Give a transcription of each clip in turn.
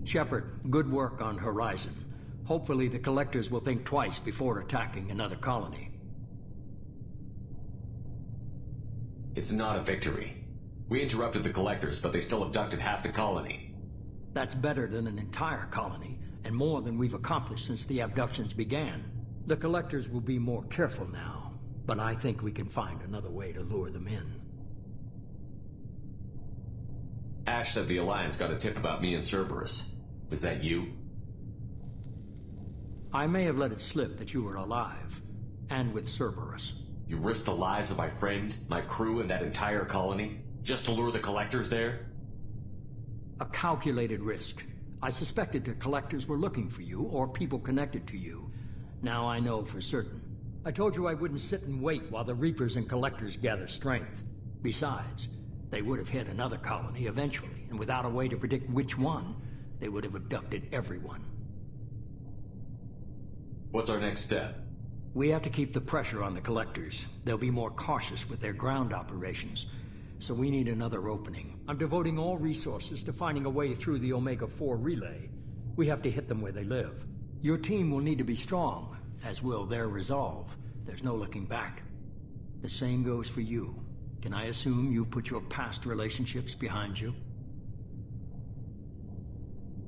Shepard, good work on Horizon. Hopefully the collectors will think twice before attacking another colony. It's not a victory. We interrupted the collectors, but they still abducted half the colony. That's better than an entire colony, and more than we've accomplished since the abductions began. The collectors will be more careful now, but I think we can find another way to lure them in. Ash said the Alliance got a tip about me and Cerberus. Was that you? I may have let it slip that you were alive, and with Cerberus. You risked the lives of my friend, my crew, and that entire colony, just to lure the collectors there? A calculated risk. I suspected the collectors were looking for you, or people connected to you. Now I know for certain. I told you I wouldn't sit and wait while the Reapers and collectors gather strength. Besides, they would have hit another colony eventually, and without a way to predict which one, they would have abducted everyone. What's our next step? We have to keep the pressure on the collectors. They'll be more cautious with their ground operations. So we need another opening. I'm devoting all resources to finding a way through the Omega-4 relay. We have to hit them where they live. Your team will need to be strong, as will their resolve. There's no looking back. The same goes for you. Can I assume you've put your past relationships behind you?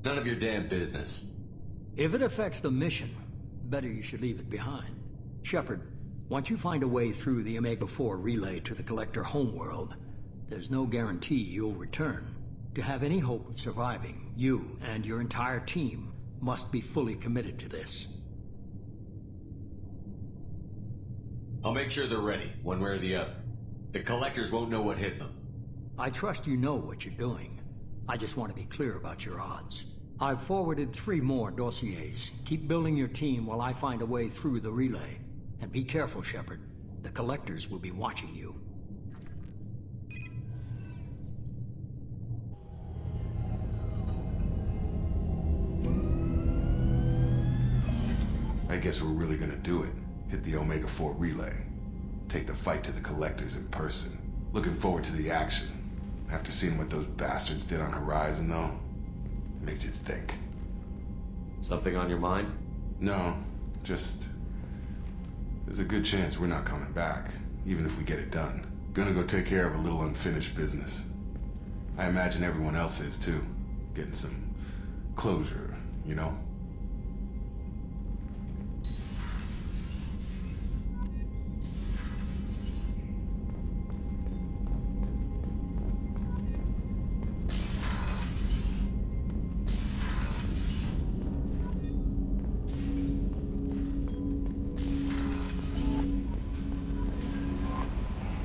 None of your damn business. If it affects the mission, better you should leave it behind. Shepard, once you find a way through the Omega-4 relay to the Collector homeworld, there's no guarantee you'll return. To have any hope of surviving, you and your entire team must be fully committed to this. I'll make sure they're ready, one way or the other. The collectors won't know what hit them. I trust you know what you're doing. I just want to be clear about your odds. I've forwarded 3 more dossiers. Keep building your team while I find a way through the relay. And be careful, Shepard. The collectors will be watching you. I guess we're really gonna do it. Hit the Omega-4 relay. Take the fight to the collectors in person. Looking forward to the action. After seeing what those bastards did on Horizon, though, makes you think. Something on your mind? No, just... there's a good chance we're not coming back, even if we get it done. Gonna go take care of a little unfinished business. I imagine everyone else is, too. Getting some closure, you know?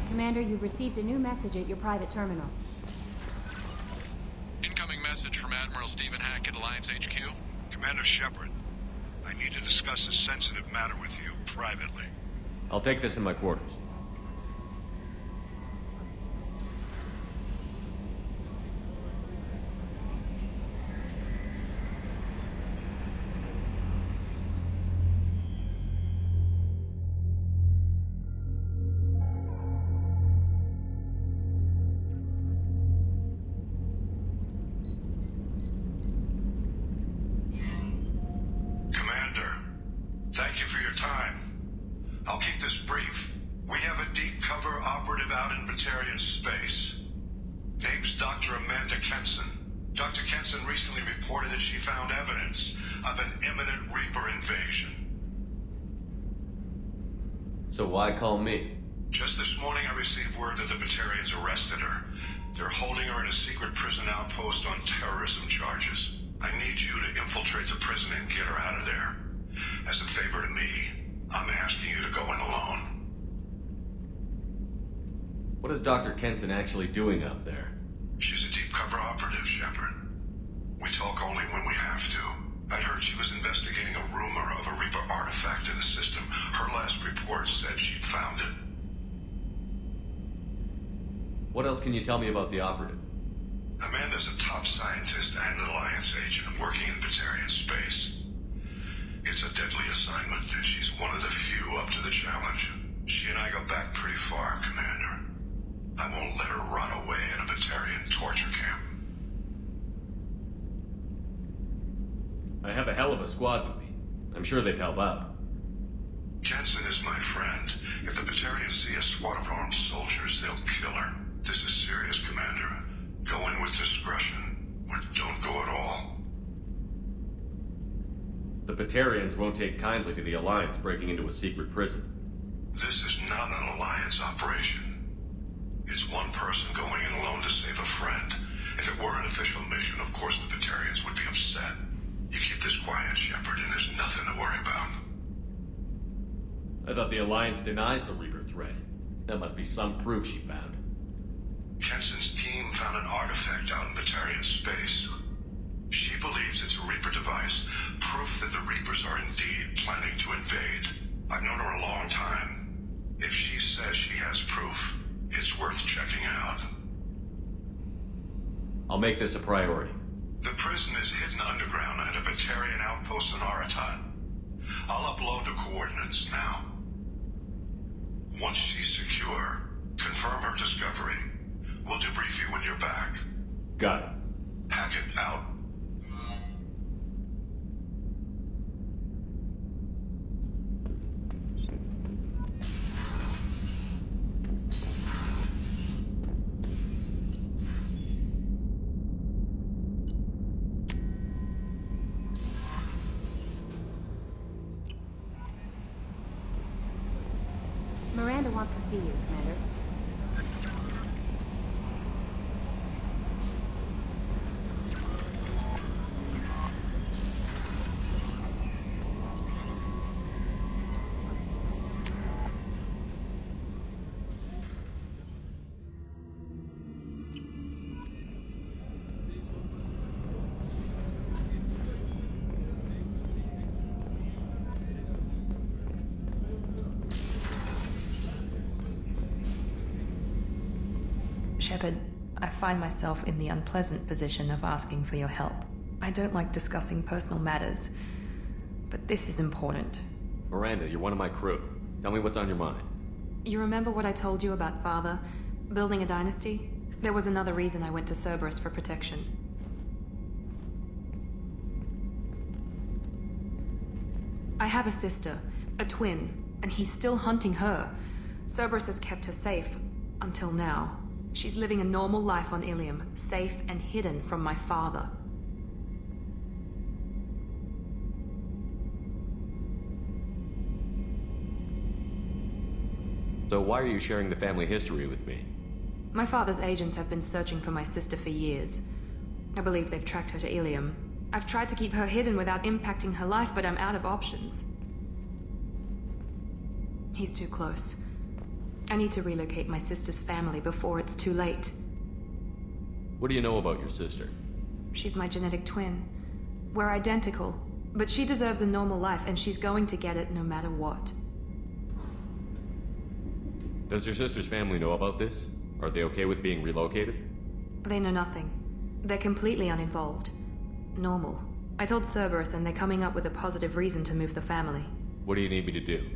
Commander, you've received a new message at your private terminal. Incoming message from Admiral Stephen Hackett, Alliance HQ. Commander Shepard, I need to discuss a sensitive matter with you privately. I'll take this in my quarters. So why call me? Just this morning I received word that the Batarians arrested her. They're holding her in a secret prison outpost on terrorism charges. I need you to infiltrate the prison and get her out of there. As a favor to me, I'm asking you to go in alone. What is Dr. Kenson actually doing out there? She's a deep cover operative, Shepard. We talk only when we have to. I'd heard she was investigating a rumor of a Reaper artifact in the system. Her last report said she'd found it. What else can you tell me about the operative? Amanda's a top scientist and Alliance agent working in Batarian space. It's a deadly assignment, and she's one of the few up to the challenge. She and I go back pretty far, Commander. I won't let her run away in a Batarian torture camp. hell of a squad with me. I'm sure they'd help out. Jensen is my friend. If the Batarians see a squad of armed soldiers, they'll kill her. This is serious, Commander. Go in with discretion, or don't go at all. The Batarians won't take kindly to the Alliance breaking into a secret prison. This is not an Alliance operation. It's one person going in alone to save a friend. If it were an official mission, of course the Batarians would be upset. You keep this quiet, Shepard, and there's nothing to worry about. I thought the Alliance denies the Reaper threat. That must be some proof she found. Jensen's team found an artifact out in Batarian space. She believes it's a Reaper device, proof that the Reapers are indeed planning to invade. I've known her a long time. If she says she has proof, it's worth checking out. I'll make this a priority. The prison is hidden underground at a Batarian outpost in Aratat. I'll upload the coordinates now. Once she's secure, confirm her discovery. We'll debrief you when you're back. Got it. Hackett out. Miranda wants to see you, Commander. Shepard, I find myself in the unpleasant position of asking for your help. I don't like discussing personal matters, but this is important. Miranda, you're one of my crew. Tell me what's on your mind. You remember what I told you about Father? Building a dynasty? There was another reason I went to Cerberus for protection. I have a sister, a twin, and he's still hunting her. Cerberus has kept her safe, until now. She's living a normal life on Ilium, safe and hidden from my father. So why are you sharing the family history with me? My father's agents have been searching for my sister for years. I believe they've tracked her to Ilium. I've tried to keep her hidden without impacting her life, but I'm out of options. He's too close. I need to relocate my sister's family before it's too late. What do you know about your sister? She's my genetic twin. We're identical, but she deserves a normal life and she's going to get it no matter what. Does your sister's family know about this? Are they okay with being relocated? They know nothing. They're completely uninvolved. Normal. I told Cerberus and they're coming up with a positive reason to move the family. What do you need me to do?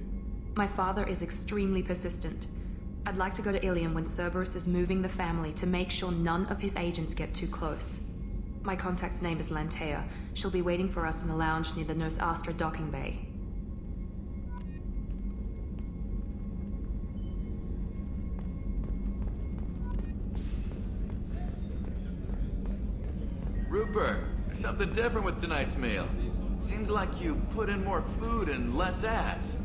My father is extremely persistent. I'd like to go to Ilium when Cerberus is moving the family to make sure none of his agents get too close. My contact's name is Lantea. She'll be waiting for us in the lounge near the Nos Astra docking bay. Rupert, there's something different with tonight's meal. Seems like you put in more food and less ass.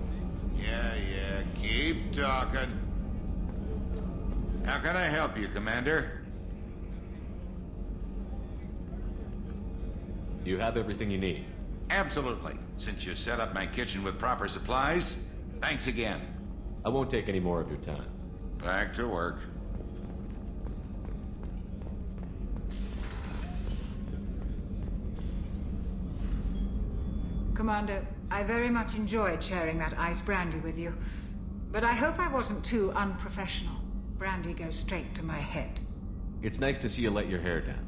Yeah, keep talking. How can I help you, Commander? You have everything you need. Absolutely. Since you set up my kitchen with proper supplies, thanks again. I won't take any more of your time. Back to work. Commander, I very much enjoyed sharing that ice brandy with you. But I hope I wasn't too unprofessional. Brandy goes straight to my head. It's nice to see you let your hair down.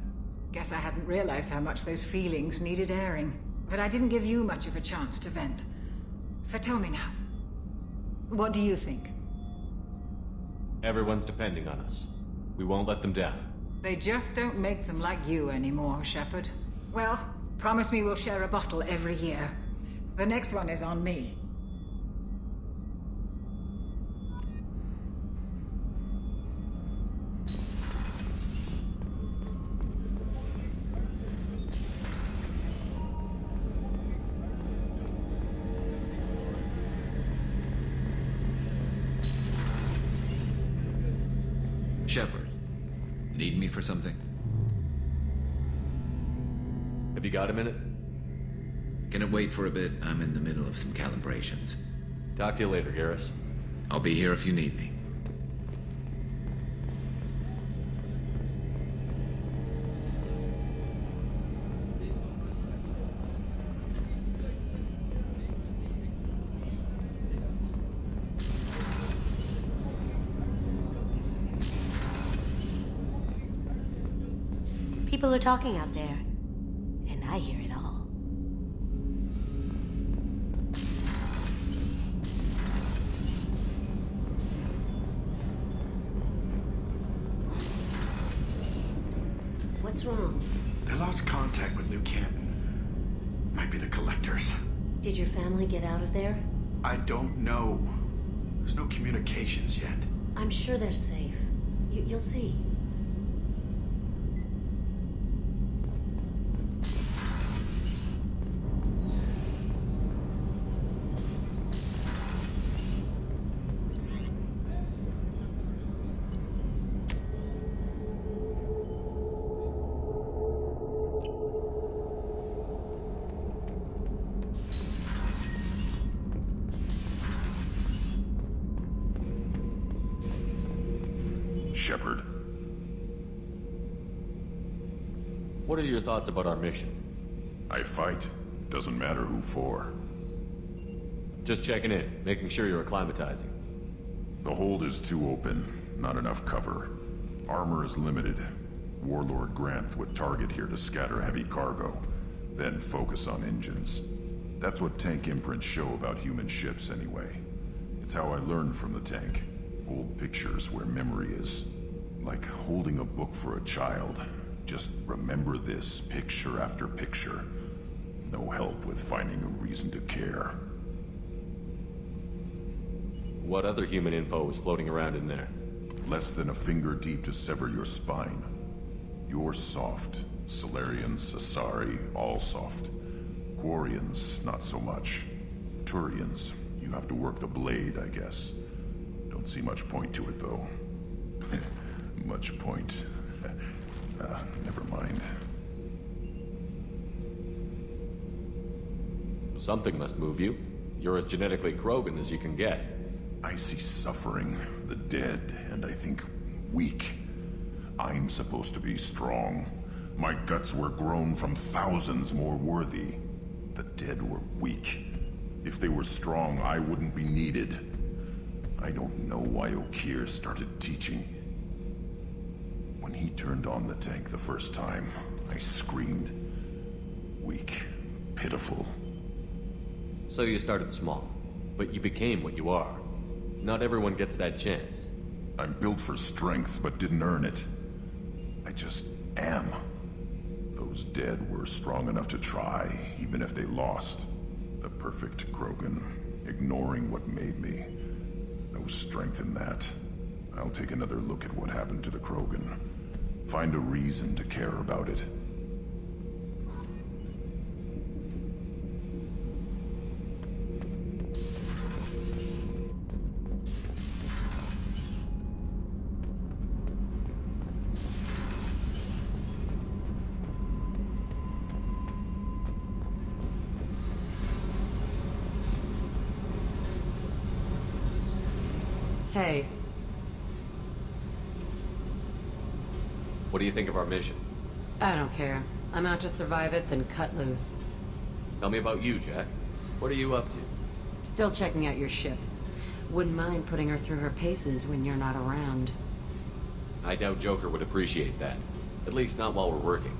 Guess I hadn't realized how much those feelings needed airing. But I didn't give you much of a chance to vent. So tell me now. What do you think? Everyone's depending on us. We won't let them down. They just don't make them like you anymore, Shepard. Well, Promise me we'll share a bottle every year. The next one is on me. Shepard, need me for something? Have you got a minute? Can it wait for a bit? I'm in the middle of some calibrations. Talk to you later, Garrus. I'll be here if you need me. People are talking out there, and I hear it all. What's wrong? They lost contact with New Canton. Might be the collectors. Did your family get out of there? I don't know. There's no communications yet. I'm sure they're safe. You'll see. Shepard. What are your thoughts about our mission? I fight. Doesn't matter who for. Just checking in, making sure you're acclimatizing. The hold is too open. Not enough cover. Armor is limited. Warlord Granth would target here to scatter heavy cargo, then focus on engines. That's what tank imprints show about human ships anyway. It's how I learned from the tank. Old pictures where memory is. Like holding a book for a child. Just remember this, picture after picture. No help with finding a reason to care. What other human info was floating around in there? Less than a finger deep to sever your spine. You're soft. Solarians, Asari, all soft. Quarians, not so much. Turians, you have to work the blade, I guess. Don't see much point to it, though. Much point. Never mind. Something must move you. You're as genetically Krogan as you can get. I see suffering, the dead, and I think weak. I'm supposed to be strong. My guts were grown from thousands more worthy. The dead were weak. If they were strong, I wouldn't be needed. I don't know why Okeer started teaching. When he turned on the tank the first time, I screamed. Weak, pitiful. So you started small, but you became what you are. Not everyone gets that chance. I'm built for strength, but didn't earn it. I just am. Those dead were strong enough to try, even if they lost. The perfect Krogan, ignoring what made me. No strength in that. I'll take another look at what happened to the Krogan. Find a reason to care about it. Hey. What do you think of our mission? I don't care. I'm out to survive it, then cut loose. Tell me about you, Jack. What are you up to? Still checking out your ship. Wouldn't mind putting her through her paces when you're not around. I doubt Joker would appreciate that. At least not while we're working.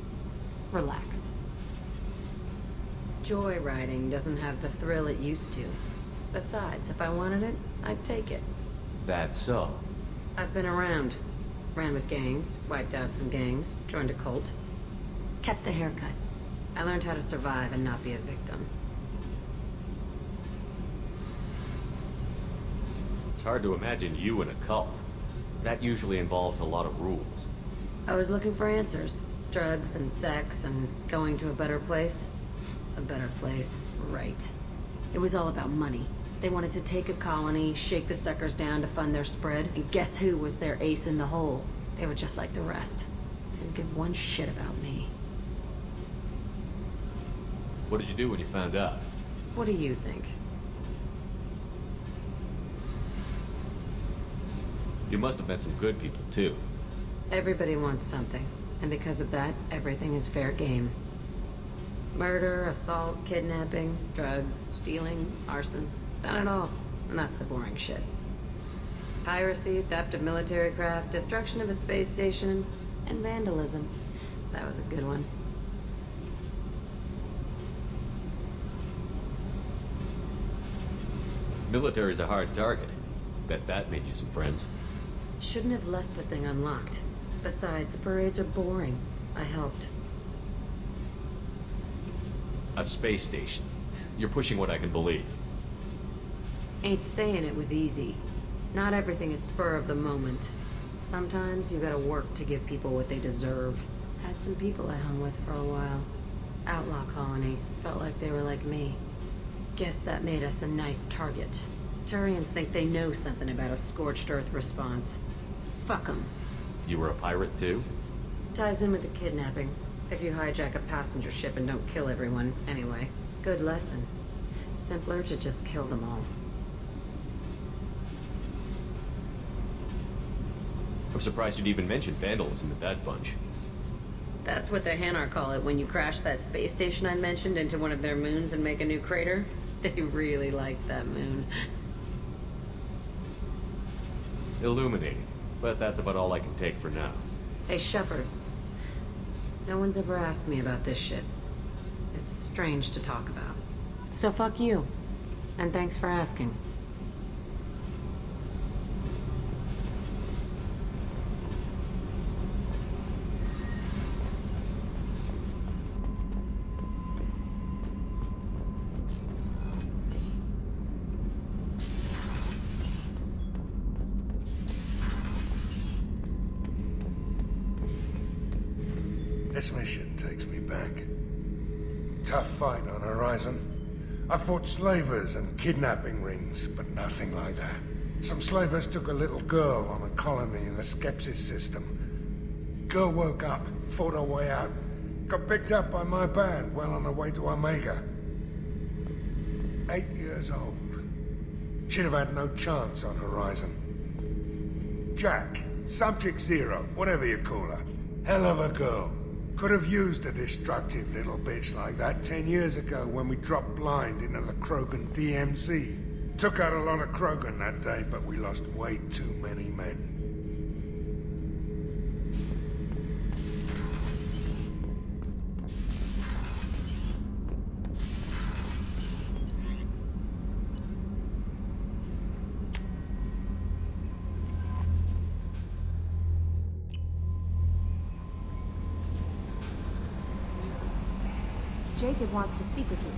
Relax. Joyriding doesn't have the thrill it used to. Besides, if I wanted it, I'd take it. That's so. I've been around. Ran with gangs, wiped out some gangs, joined a cult. Kept the haircut. I learned how to survive and not be a victim. It's hard to imagine you in a cult. That usually involves a lot of rules. I was looking for answers. Drugs and sex and going to a better place. A better place, right. It was all about money. They wanted to take a colony, shake the suckers down to fund their spread, and guess who was their ace in the hole? They were just like the rest. Didn't give one shit about me. What did you do when you found out? What do you think? You must have met some good people, too. Everybody wants something, and because of that, everything is fair game. Murder, assault, kidnapping, drugs, stealing, arson. Done it all, and that's the boring shit. Piracy, theft of military craft, destruction of a space station, and vandalism. That was a good one. Military's a hard target. Bet that made you some friends. Shouldn't have left the thing unlocked. Besides, parades are boring. I helped. A space station. You're pushing what I can believe. Ain't saying it was easy. Not everything is spur of the moment. Sometimes you gotta work to give people what they deserve. Had some people I hung with for a while. Outlaw colony. Felt like they were like me. Guess that made us a nice target. Turians think they know something about a scorched earth response. Fuck them. You were a pirate, too? Ties in with the kidnapping. If you hijack a passenger ship and don't kill everyone, anyway. Good lesson. Simpler to just kill them all. I'm surprised you'd even mention vandalism in that bunch. That's what the Hanar call it when you crash that space station I mentioned into one of their moons and make a new crater. They really liked that moon. Illuminating. But that's about all I can take for now. Hey, Shepard. No one's ever asked me about this shit. It's strange to talk about. So fuck you. And thanks for asking. This mission takes me back. Tough fight on Horizon. I fought slavers and kidnapping rings, but nothing like that. Some slavers took a little girl on a colony in the Skepsis system. Girl woke up, fought her way out, got picked up by my band well on her way to Omega. 8 years old. She'd have had no chance on Horizon. Jack, Subject Zero, whatever you call her. Hell of a girl. Could have used a destructive little bitch like that 10 years ago when we dropped blind into the Krogan DMZ. Took out a lot of Krogan that day, but we lost way too many men. Jacob wants to speak with you.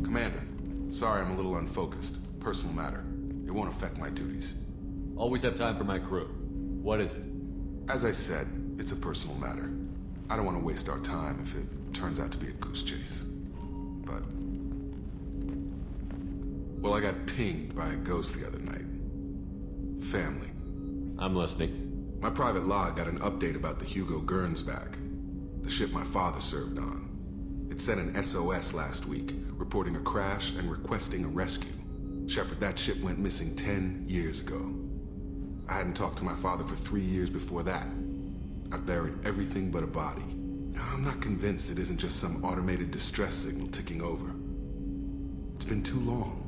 Commander, sorry I'm a little unfocused. Personal matter. It won't affect my duties. Always have time for my crew. What is it? As I said, it's a personal matter. I don't want to waste our time if it turns out to be a goose chase. But... well, I got pinged by a ghost the other night. Family. I'm listening. My private log got an update about the Hugo Gernsback, the ship my father served on. It sent an SOS last week, reporting a crash and requesting a rescue. Shepard, that ship went missing 10 years ago. I hadn't talked to my father for 3 years before that. I've buried everything but a body. I'm not convinced it isn't just some automated distress signal ticking over. It's been too long.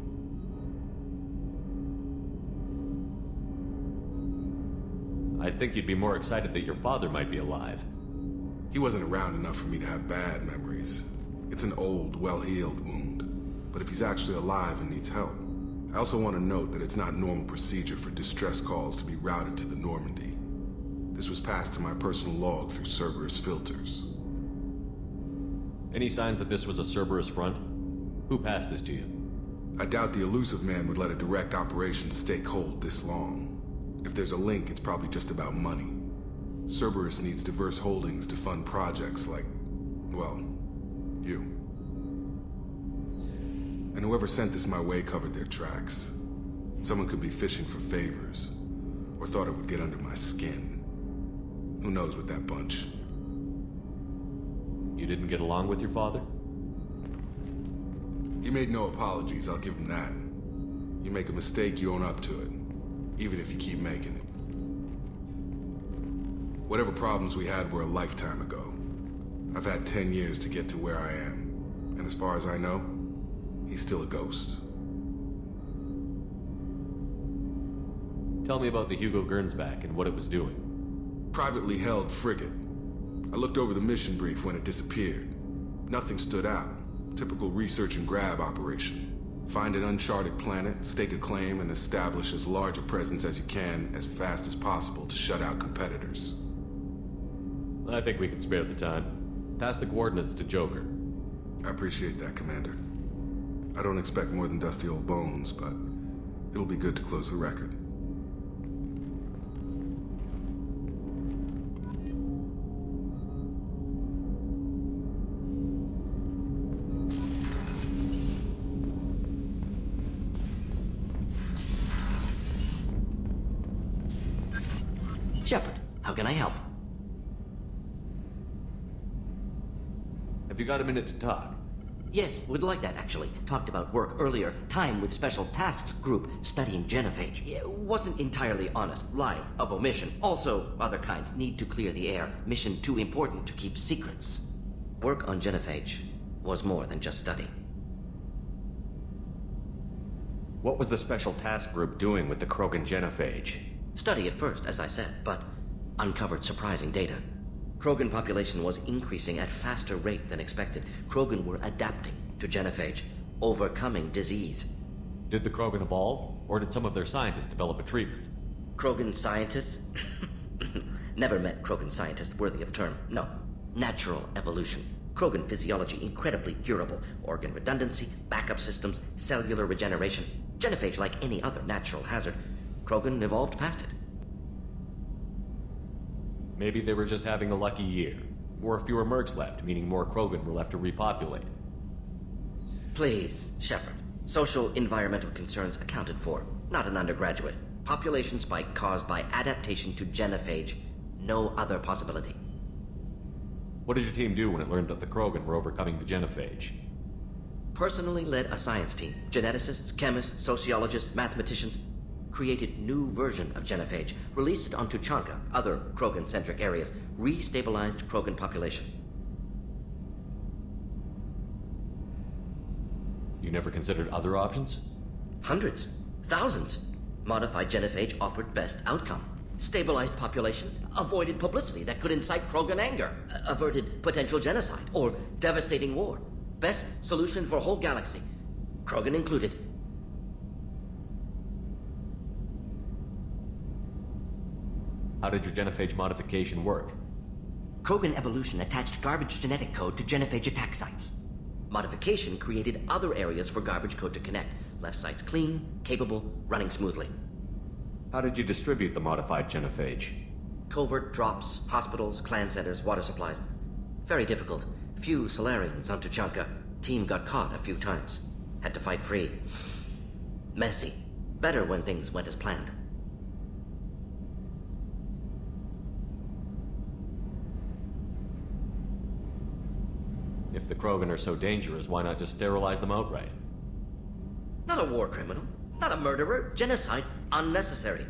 I think you'd be more excited that your father might be alive. He wasn't around enough for me to have bad memories. It's an old, well-healed wound. But if he's actually alive and needs help, I also want to note that it's not normal procedure for distress calls to be routed to the Normandy. This was passed to my personal log through Cerberus filters. Any signs that this was a Cerberus front? Who passed this to you? I doubt the elusive man would let a direct operations stake hold this long. If there's a link, it's probably just about money. Cerberus needs diverse holdings to fund projects like, well, you. And whoever sent this my way covered their tracks. Someone could be fishing for favors, or thought it would get under my skin. Who knows with that bunch? You didn't get along with your father? He made no apologies, I'll give him that. You make a mistake, you own up to it, even if you keep making it. Whatever problems we had were a lifetime ago. I've had 10 years to get to where I am, and as far as I know, he's still a ghost. Tell me about the Hugo Gernsback and what it was doing. Privately held frigate. I looked over the mission brief when it disappeared. Nothing stood out. Typical research and grab operation. Find an uncharted planet, stake a claim, and establish as large a presence as you can as fast as possible to shut out competitors. I think we can spare the time. Pass the coordinates to Joker. I appreciate that, Commander. I don't expect more than dusty old bones, but it'll be good to close the record. Shepard, how can I help? Have you got a minute to talk? Yes, would like that actually. Talked about work earlier. Time with special tasks group studying genophage. Wasn't entirely honest. Lie of omission. Also, other kinds need to clear the air. Mission too important to keep secrets. Work on genophage was more than just study. What was the special task group doing with the Krogan genophage? Study at first, as I said, but uncovered surprising data. Krogan population was increasing at faster rate than expected. Krogan were adapting to genophage, overcoming disease. Did the Krogan evolve, or did some of their scientists develop a treatment? Krogan scientists? Never met Krogan scientist worthy of term. No. Natural evolution. Krogan physiology incredibly durable. Organ redundancy, backup systems, cellular regeneration. Genophage like any other natural hazard. Krogan evolved past it. Maybe they were just having a lucky year. Or fewer mercs left, meaning more Krogan were left to repopulate. Please, Shepard. Social environmental concerns accounted for. Not an undergraduate. Population spike caused by adaptation to genophage. No other possibility. What did your team do when it learned that the Krogan were overcoming the genophage? Personally led a science team. Geneticists, chemists, sociologists, mathematicians. Created new version of genophage, released it onto Chanka, other Krogan-centric areas, restabilized Krogan population. You never considered other options? Hundreds, thousands. Modified genophage offered best outcome. Stabilized population, avoided publicity that could incite Krogan anger, averted potential genocide or devastating war. Best solution for whole galaxy, Krogan included. How did your genophage modification work? Krogan evolution attached garbage genetic code to genophage attack sites. Modification created other areas for garbage code to connect. Left sites clean, capable, running smoothly. How did you distribute the modified genophage? Covert drops, hospitals, clan centers, water supplies. Very difficult. Few Solarians onto Chanka. Team got caught a few times. Had to fight free. Messy. Better when things went as planned. If the Krogan are so dangerous, why not just sterilize them outright? Not a war criminal. Not a murderer. Genocide. Unnecessary.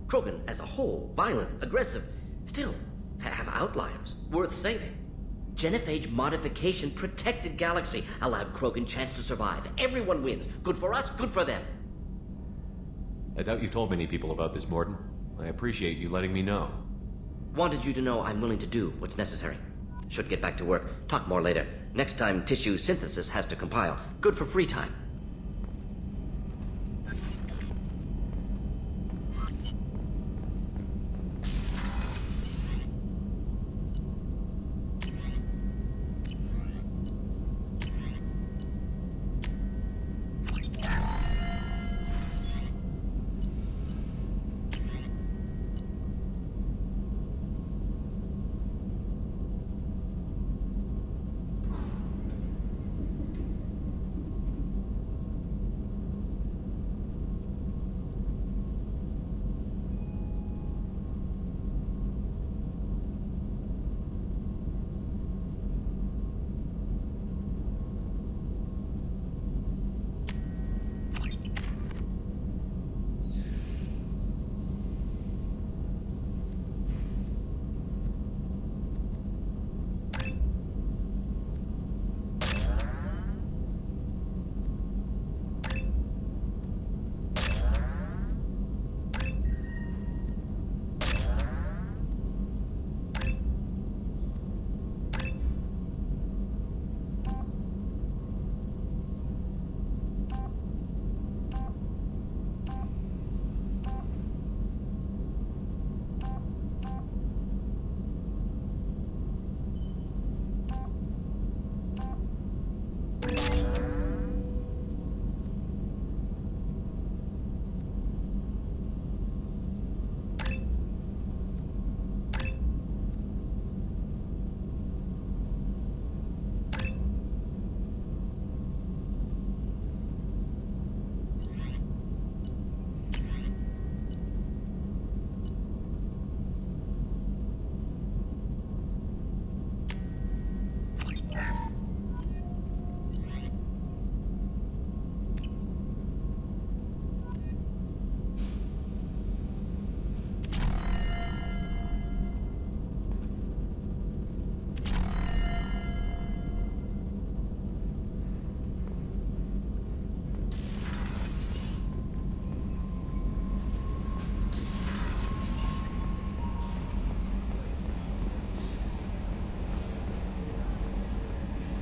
Krogan as a whole, violent, aggressive. Still, have outliers. Worth saving. Genophage modification protected galaxy. Allowed Krogan chance to survive. Everyone wins. Good for us, good for them. I doubt you've told many people about this, Morden. I appreciate you letting me know. Wanted you to know I'm willing to do what's necessary. Should get back to work. Talk more later. Next time, tissue synthesis has to compile. Good for free time.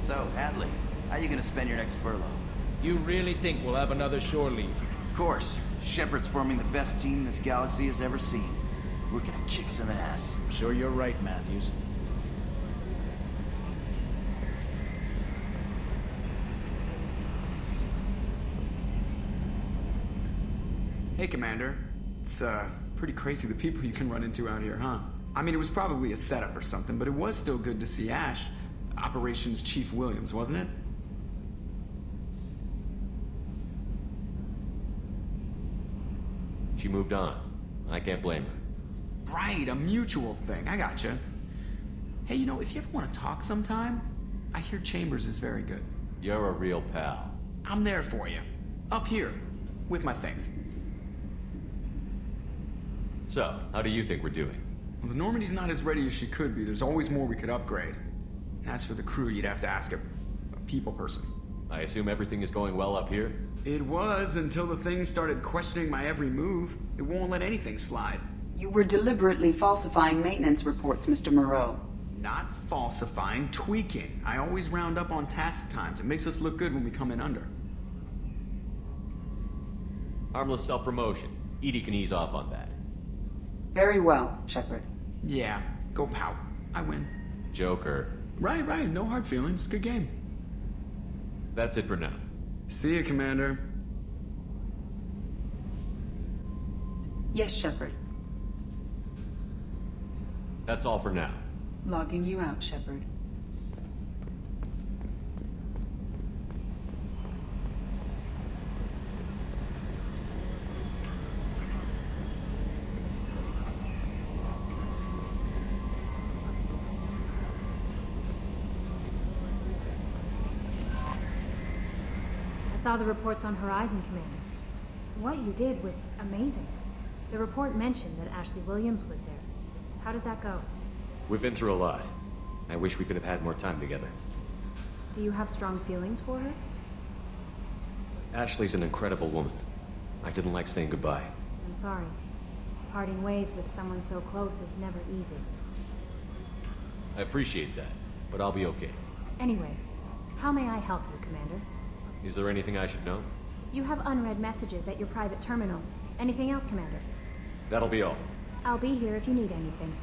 So, Hadley, how you gonna spend your next furlough? You really think we'll have another shore leave? Of course. Shepard's forming the best team this galaxy has ever seen. We're gonna kick some ass. I'm sure you're right, Matthews. Hey, Commander. It's, pretty crazy the people you can run into out here, huh? I mean, it was probably a setup or something, but it was still good to see Ash. Operations Chief Williams, wasn't it? She moved on. I can't blame her. Right, a mutual thing. I gotcha. Hey, you know, if you ever want to talk sometime, I hear Chambers is very good. You're a real pal. I'm there for you. Up here. With my things. So, how do you think we're doing? Well, the Normandy's not as ready as she could be. There's always more we could upgrade. And as for the crew, you'd have to ask a people person. I assume everything is going well up here? It was until the thing started questioning my every move. It won't let anything slide. You were deliberately falsifying maintenance reports, Mr. Moreau. Not falsifying, tweaking. I always round up on task times. It makes us look good when we come in under. Harmless self-promotion. Edie can ease off on that. Very well, Shepard. Yeah, go pout. I win. Joker. Right, no hard feelings. Good game. That's it for now. See you, Commander. Yes, Shepard. That's all for now. Logging you out, Shepard. I saw the reports on Horizon, Commander. What you did was amazing. The report mentioned that Ashley Williams was there. How did that go? We've been through a lot. I wish we could have had more time together. Do you have strong feelings for her? Ashley's an incredible woman. I didn't like saying goodbye. I'm sorry. Parting ways with someone so close is never easy. I appreciate that, but I'll be okay. Anyway, how may I help you, Commander? Is there anything I should know? You have unread messages at your private terminal. Anything else, Commander? That'll be all. I'll be here if you need anything.